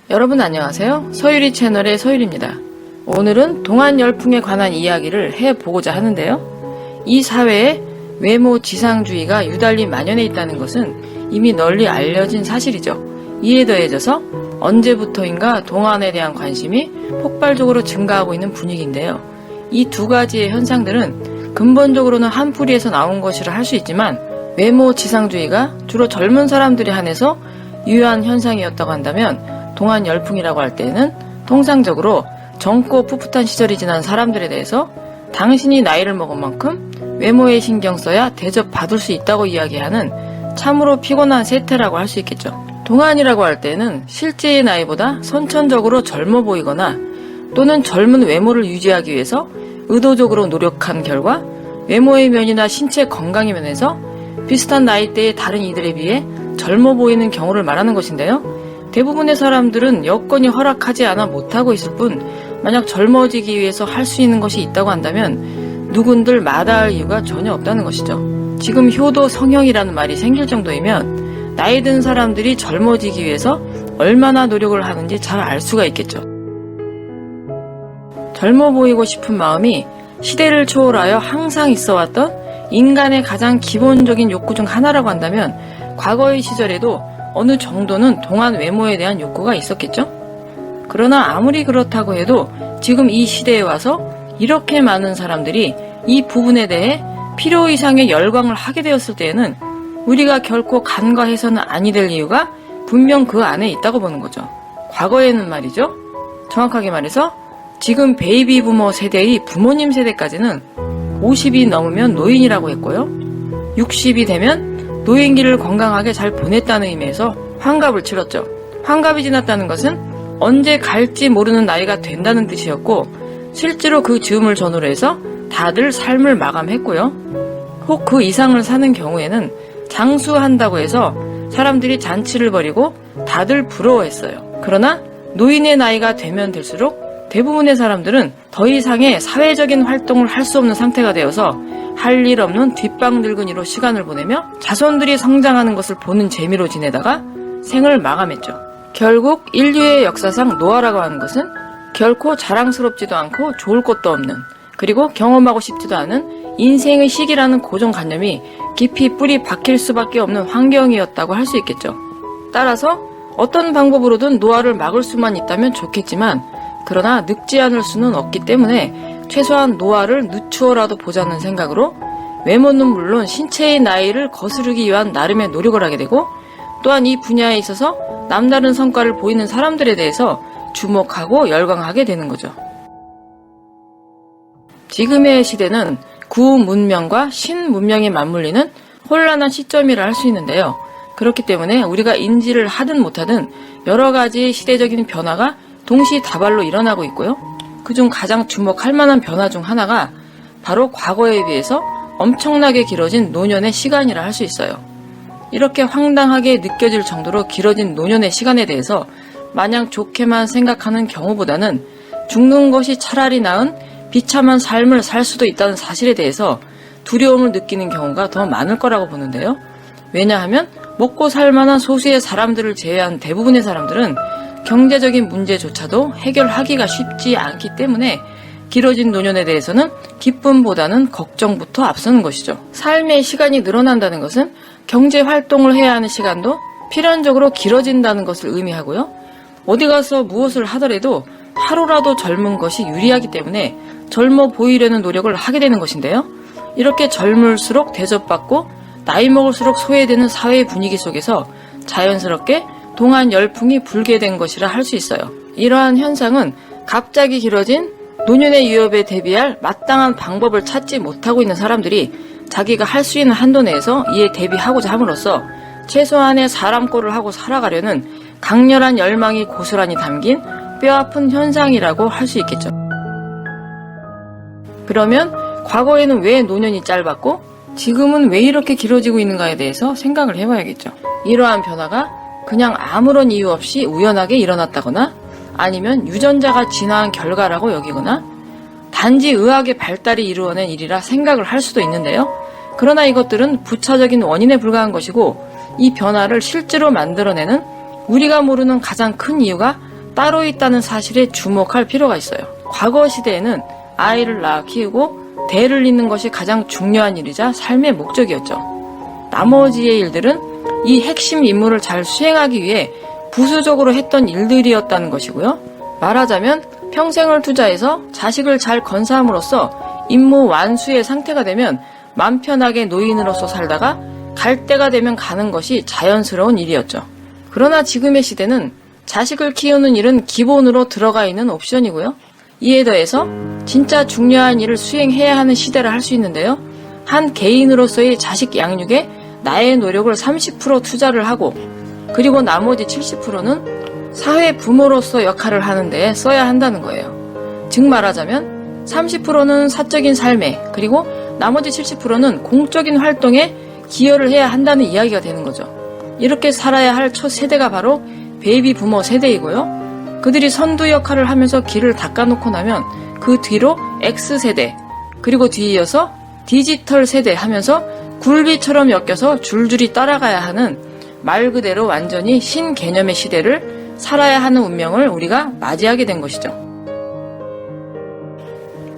여러분 안녕하세요. 서유리 채널의 서유리입니다. 오늘은 동안 열풍에 관한 이야기를 해보고자 하는데요. 이 사회에 외모 지상주의가 유달리 만연해 있다는 것은 이미 널리 알려진 사실이죠. 이에 더해져서 언제부터인가 동안에 대한 관심이 폭발적으로 증가하고 있는 분위기인데요. 이 두 가지의 현상들은 근본적으로는 한 뿌리에서 나온 것이라 할 수 있지만 외모 지상주의가 주로 젊은 사람들에 한해서 유효한 현상이었다고 한다면 동안 열풍이라고 할 때는 통상적으로 젊고 풋풋한 시절이 지난 사람들에 대해서 당신이 나이를 먹은 만큼 외모에 신경 써야 대접받을 수 있다고 이야기하는 참으로 피곤한 세태라고 할 수 있겠죠. 동안이라고 할 때는 실제의 나이보다 선천적으로 젊어 보이거나 또는 젊은 외모를 유지하기 위해서 의도적으로 노력한 결과 외모의 면이나 신체 건강의 면에서 비슷한 나이대의 다른 이들에 비해 젊어 보이는 경우를 말하는 것인데요. 대부분의 사람들은 여건이 허락하지 않아 못하고 있을 뿐 만약 젊어지기 위해서 할 수 있는 것이 있다고 한다면 누군들 마다할 이유가 전혀 없다는 것이죠. 지금 효도 성형이라는 말이 생길 정도이면 나이 든 사람들이 젊어지기 위해서 얼마나 노력을 하는지 잘 알 수가 있겠죠. 젊어 보이고 싶은 마음이 시대를 초월하여 항상 있어왔던 인간의 가장 기본적인 욕구 중 하나라고 한다면 과거의 시절에도 어느 정도는 동안 외모에 대한 욕구가 있었겠죠? 그러나 아무리 그렇다고 해도 지금 이 시대에 와서 이렇게 많은 사람들이 이 부분에 대해 필요 이상의 열광을 하게 되었을 때에는 우리가 결코 간과해서는 아니 될 이유가 분명 그 안에 있다고 보는 거죠. 과거에는 말이죠. 정확하게 말해서 지금 베이비 부머 세대의 부모님 세대까지는 50이 넘으면 노인이라고 했고요. 60이 되면 노인기를 건강하게 잘 보냈다는 의미에서 환갑을 치렀죠. 환갑이 지났다는 것은 언제 갈지 모르는 나이가 된다는 뜻이었고 실제로 그 즈음을 전후로 해서 다들 삶을 마감했고요. 혹 그 이상을 사는 경우에는 장수한다고 해서 사람들이 잔치를 벌이고 다들 부러워했어요. 그러나 노인의 나이가 되면 될수록 대부분의 사람들은 더 이상의 사회적인 활동을 할 수 없는 상태가 되어서 할 일 없는 뒷방 늙은이로 시간을 보내며 자손들이 성장하는 것을 보는 재미로 지내다가 생을 마감했죠. 결국 인류의 역사상 노화라고 하는 것은 결코 자랑스럽지도 않고 좋을 것도 없는 그리고 경험하고 싶지도 않은 인생의 시기라는 고정관념이 깊이 뿌리 박힐 수밖에 없는 환경이었다고 할 수 있겠죠. 따라서 어떤 방법으로든 노화를 막을 수만 있다면 좋겠지만 그러나 늙지 않을 수는 없기 때문에 최소한 노화를 늦추어라도 보자는 생각으로 외모는 물론 신체의 나이를 거스르기 위한 나름의 노력을 하게 되고 또한 이 분야에 있어서 남다른 성과를 보이는 사람들에 대해서 주목하고 열광하게 되는 거죠. 지금의 시대는 구문명과 신문명이 맞물리는 혼란한 시점이라 할 수 있는데요. 그렇기 때문에 우리가 인지를 하든 못하든 여러 가지 시대적인 변화가 동시다발로 일어나고 있고요. 그중 가장 주목할 만한 변화 중 하나가 바로 과거에 비해서 엄청나게 길어진 노년의 시간이라 할 수 있어요. 이렇게 황당하게 느껴질 정도로 길어진 노년의 시간에 대해서 마냥 좋게만 생각하는 경우보다는 죽는 것이 차라리 나은 비참한 삶을 살 수도 있다는 사실에 대해서 두려움을 느끼는 경우가 더 많을 거라고 보는데요. 왜냐하면 먹고 살 만한 소수의 사람들을 제외한 대부분의 사람들은 경제적인 문제조차도 해결하기가 쉽지 않기 때문에 길어진 노년에 대해서는 기쁨보다는 걱정부터 앞서는 것이죠. 삶의 시간이 늘어난다는 것은 경제 활동을 해야 하는 시간도 필연적으로 길어진다는 것을 의미하고요. 어디 가서 무엇을 하더라도 하루라도 젊은 것이 유리하기 때문에 젊어 보이려는 노력을 하게 되는 것인데요. 이렇게 젊을수록 대접받고 나이 먹을수록 소외되는 사회 분위기 속에서 자연스럽게 동안 열풍이 불게 된 것이라 할 수 있어요. 이러한 현상은 갑자기 길어진 노년의 위협에 대비할 마땅한 방법을 찾지 못하고 있는 사람들이 자기가 할 수 있는 한도 내에서 이에 대비하고자 함으로써 최소한의 사람 꼴을 하고 살아가려는 강렬한 열망이 고스란히 담긴 뼈아픈 현상이라고 할 수 있겠죠. 그러면 과거에는 왜 노년이 짧았고 지금은 왜 이렇게 길어지고 있는가에 대해서 생각을 해봐야겠죠. 이러한 변화가 그냥 아무런 이유 없이 우연하게 일어났다거나 아니면 유전자가 진화한 결과라고 여기거나 단지 의학의 발달이 이루어낸 일이라 생각을 할 수도 있는데요. 그러나 이것들은 부차적인 원인에 불과한 것이고 이 변화를 실제로 만들어내는 우리가 모르는 가장 큰 이유가 따로 있다는 사실에 주목할 필요가 있어요. 과거 시대에는 아이를 낳아 키우고 대를 잇는 것이 가장 중요한 일이자 삶의 목적이었죠. 나머지의 일들은 이 핵심 임무를 잘 수행하기 위해 부수적으로 했던 일들이었다는 것이고요. 말하자면 평생을 투자해서 자식을 잘 건사함으로써 임무 완수의 상태가 되면 맘 편하게 노인으로서 살다가 갈 때가 되면 가는 것이 자연스러운 일이었죠. 그러나 지금의 시대는 자식을 키우는 일은 기본으로 들어가 있는 옵션이고요. 이에 더해서 진짜 중요한 일을 수행해야 하는 시대라 할 수 있는데요. 한 개인으로서의 자식 양육에 나의 노력을 30% 투자를 하고 그리고 나머지 70%는 사회 부모로서 역할을 하는 데 써야 한다는 거예요. 즉 말하자면 30%는 사적인 삶에 그리고 나머지 70%는 공적인 활동에 기여를 해야 한다는 이야기가 되는 거죠. 이렇게 살아야 할 첫 세대가 바로 베이비 부모 세대이고요. 그들이 선두 역할을 하면서 길을 닦아놓고 나면 그 뒤로 X세대 그리고 뒤이어서 디지털 세대 하면서 굴비처럼 엮여서 줄줄이 따라가야 하는 말 그대로 완전히 신개념의 시대를 살아야 하는 운명을 우리가 맞이하게 된 것이죠.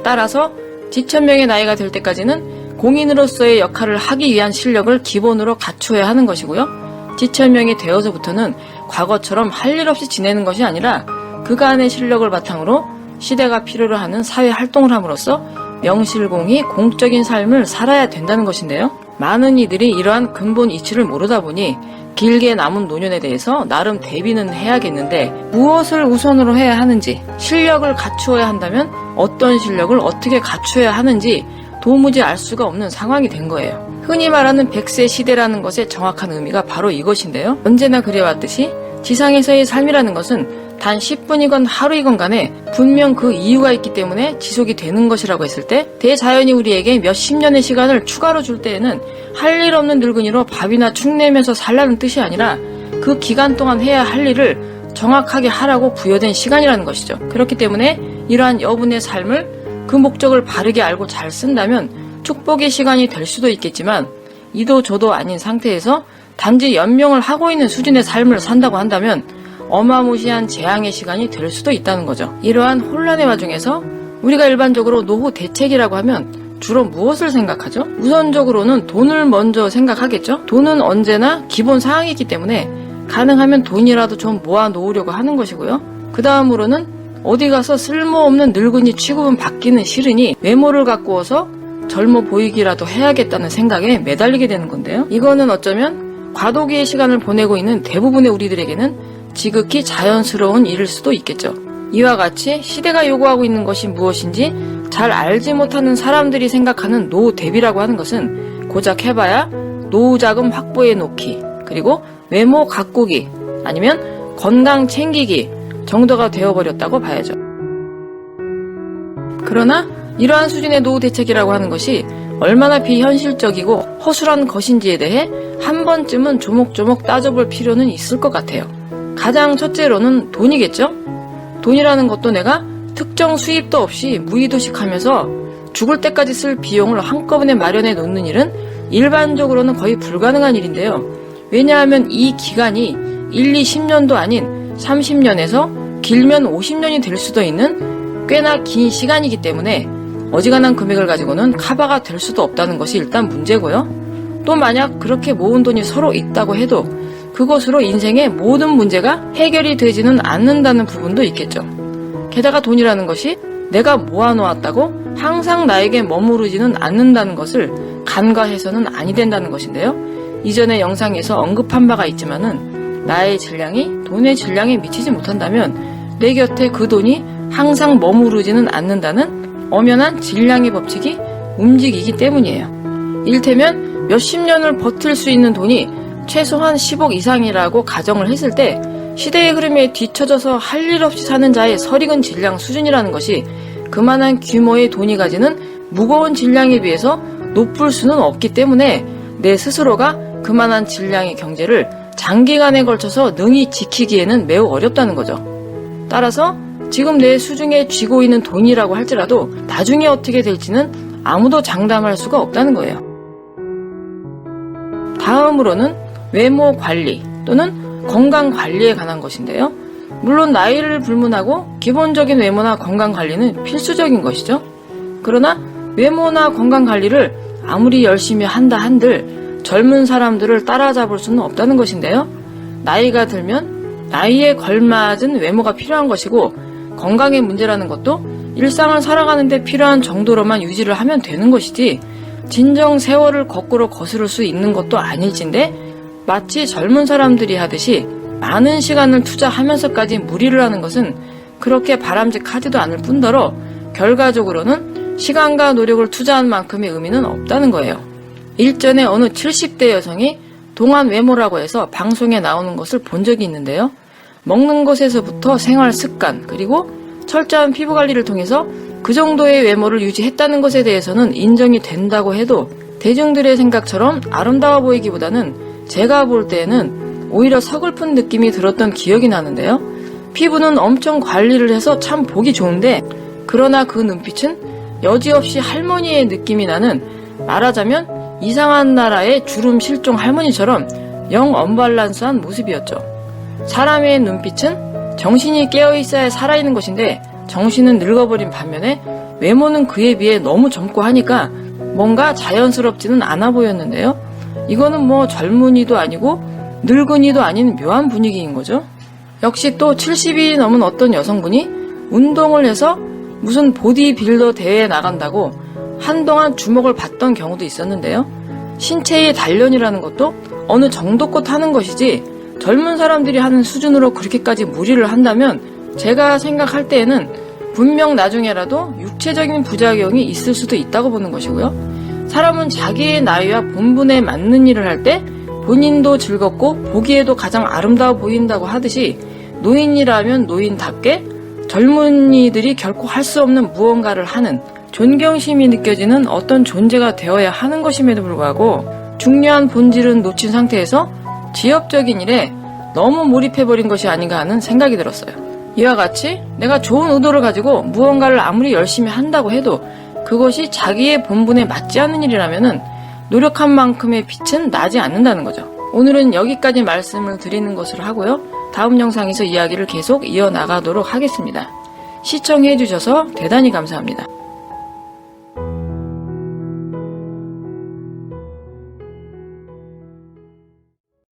따라서 지천명의 나이가 될 때까지는 공인으로서의 역할을 하기 위한 실력을 기본으로 갖추어야 하는 것이고요. 지천명이 되어서부터는 과거처럼 할 일 없이 지내는 것이 아니라 그간의 실력을 바탕으로 시대가 필요로 하는 사회 활동을 함으로써 명실공히 공적인 삶을 살아야 된다는 것인데요. 많은 이들이 이러한 근본 이치를 모르다 보니 길게 남은 노년에 대해서 나름 대비는 해야겠는데 무엇을 우선으로 해야 하는지, 실력을 갖추어야 한다면 어떤 실력을 어떻게 갖추어야 하는지 도무지 알 수가 없는 상황이 된 거예요. 흔히 말하는 100세 시대라는 것의 정확한 의미가 바로 이것인데요. 언제나 그래왔듯이 지상에서의 삶이라는 것은 단 10분이건 하루이건 간에 분명 그 이유가 있기 때문에 지속이 되는 것이라고 했을 때 대자연이 우리에게 몇십 년의 시간을 추가로 줄 때에는 할 일 없는 늙은이로 밥이나 축 내면서 살라는 뜻이 아니라 그 기간 동안 해야 할 일을 정확하게 하라고 부여된 시간이라는 것이죠. 그렇기 때문에 이러한 여분의 삶을 그 목적을 바르게 알고 잘 쓴다면 축복의 시간이 될 수도 있겠지만 이도 저도 아닌 상태에서 단지 연명을 하고 있는 수준의 삶을 산다고 한다면 어마무시한 재앙의 시간이 될 수도 있다는 거죠. 이러한 혼란의 와중에서 우리가 일반적으로 노후 대책이라고 하면 주로 무엇을 생각하죠? 우선적으로는 돈을 먼저 생각하겠죠? 돈은 언제나 기본 사항이기 때문에 가능하면 돈이라도 좀 모아 놓으려고 하는 것이고요. 그 다음으로는 어디 가서 쓸모없는 늙은이 취급은 받기는 싫으니 외모를 가꾸어서 젊어 보이기라도 해야겠다는 생각에 매달리게 되는 건데요. 이거는 어쩌면 과도기의 시간을 보내고 있는 대부분의 우리들에게는 지극히 자연스러운 일일 수도 있겠죠. 이와 같이 시대가 요구하고 있는 것이 무엇인지 잘 알지 못하는 사람들이 생각하는 노후 대비라고 하는 것은 고작 해봐야 노후 자금 확보해 놓기, 그리고 외모 가꾸기, 아니면 건강 챙기기 정도가 되어버렸다고 봐야죠. 그러나 이러한 수준의 노후 대책이라고 하는 것이 얼마나 비현실적이고 허술한 것인지에 대해 한 번쯤은 조목조목 따져볼 필요는 있을 것 같아요. 가장 첫째로는 돈이겠죠? 돈이라는 것도 내가 특정 수입도 없이 무의도식하면서 죽을 때까지 쓸 비용을 한꺼번에 마련해 놓는 일은 일반적으로는 거의 불가능한 일인데요. 왜냐하면 이 기간이 1, 2, 10년도 아닌 30년에서 길면 50년이 될 수도 있는 꽤나 긴 시간이기 때문에 어지간한 금액을 가지고는 카바가 될 수도 없다는 것이 일단 문제고요. 또 만약 그렇게 모은 돈이 서로 있다고 해도 그것으로 인생의 모든 문제가 해결이 되지는 않는다는 부분도 있겠죠. 게다가 돈이라는 것이 내가 모아놓았다고 항상 나에게 머무르지는 않는다는 것을 간과해서는 아니 된다는 것인데요. 이전의 영상에서 언급한 바가 있지만은 나의 질량이 돈의 질량에 미치지 못한다면 내 곁에 그 돈이 항상 머무르지는 않는다는 엄연한 질량의 법칙이 움직이기 때문이에요. 일테면 몇십 년을 버틸 수 있는 돈이 최소한 10억 이상이라고 가정을 했을 때 시대의 흐름에 뒤처져서 할 일 없이 사는 자의 설익은 질량 수준이라는 것이 그만한 규모의 돈이 가지는 무거운 질량에 비해서 높을 수는 없기 때문에 내 스스로가 그만한 질량의 경제를 장기간에 걸쳐서 능히 지키기에는 매우 어렵다는 거죠. 따라서 지금 내 수중에 쥐고 있는 돈이라고 할지라도 나중에 어떻게 될지는 아무도 장담할 수가 없다는 거예요. 다음으로는 외모 관리 또는 건강 관리에 관한 것인데요. 물론 나이를 불문하고 기본적인 외모나 건강 관리는 필수적인 것이죠. 그러나 외모나 건강 관리를 아무리 열심히 한다 한들 젊은 사람들을 따라잡을 수는 없다는 것인데요. 나이가 들면 나이에 걸맞은 외모가 필요한 것이고 건강의 문제라는 것도 일상을 살아가는데 필요한 정도로만 유지를 하면 되는 것이지 진정 세월을 거꾸로 거스를 수 있는 것도 아닐진데 마치 젊은 사람들이 하듯이 많은 시간을 투자하면서까지 무리를 하는 것은 그렇게 바람직하지도 않을 뿐더러 결과적으로는 시간과 노력을 투자한 만큼의 의미는 없다는 거예요. 일전에 어느 70대 여성이 동안 외모라고 해서 방송에 나오는 것을 본 적이 있는데요. 먹는 것에서부터 생활 습관 그리고 철저한 피부 관리를 통해서 그 정도의 외모를 유지했다는 것에 대해서는 인정이 된다고 해도 대중들의 생각처럼 아름다워 보이기보다는 제가 볼 때에는 오히려 서글픈 느낌이 들었던 기억이 나는데요. 피부는 엄청 관리를 해서 참 보기 좋은데 그러나 그 눈빛은 여지없이 할머니의 느낌이 나는 말하자면 이상한 나라의 주름 실종 할머니처럼 영 언밸런스한 모습이었죠. 사람의 눈빛은 정신이 깨어있어야 살아있는 것인데 정신은 늙어버린 반면에 외모는 그에 비해 너무 젊고 하니까 뭔가 자연스럽지는 않아 보였는데요. 이거는 뭐 젊은이도 아니고 늙은이도 아닌 묘한 분위기인 거죠. 역시 또 70이 넘은 어떤 여성분이 운동을 해서 무슨 보디빌더 대회에 나간다고 한동안 주목을 받던 경우도 있었는데요. 신체의 단련이라는 것도 어느 정도껏 하는 것이지 젊은 사람들이 하는 수준으로 그렇게까지 무리를 한다면 제가 생각할 때에는 분명 나중에라도 육체적인 부작용이 있을 수도 있다고 보는 것이고요. 사람은 자기의 나이와 본분에 맞는 일을 할 때 본인도 즐겁고 보기에도 가장 아름다워 보인다고 하듯이 노인이라면 노인답게 젊은이들이 결코 할 수 없는 무언가를 하는 존경심이 느껴지는 어떤 존재가 되어야 하는 것임에도 불구하고 중요한 본질은 놓친 상태에서 지엽적인 일에 너무 몰입해버린 것이 아닌가 하는 생각이 들었어요. 이와 같이 내가 좋은 의도를 가지고 무언가를 아무리 열심히 한다고 해도 그것이 자기의 본분에 맞지 않는 일이라면은 노력한 만큼의 빛은 나지 않는다는 거죠. 오늘은 여기까지 말씀을 드리는 것으로 하고요. 다음 영상에서 이야기를 계속 이어나가도록 하겠습니다. 시청해주셔서 대단히 감사합니다.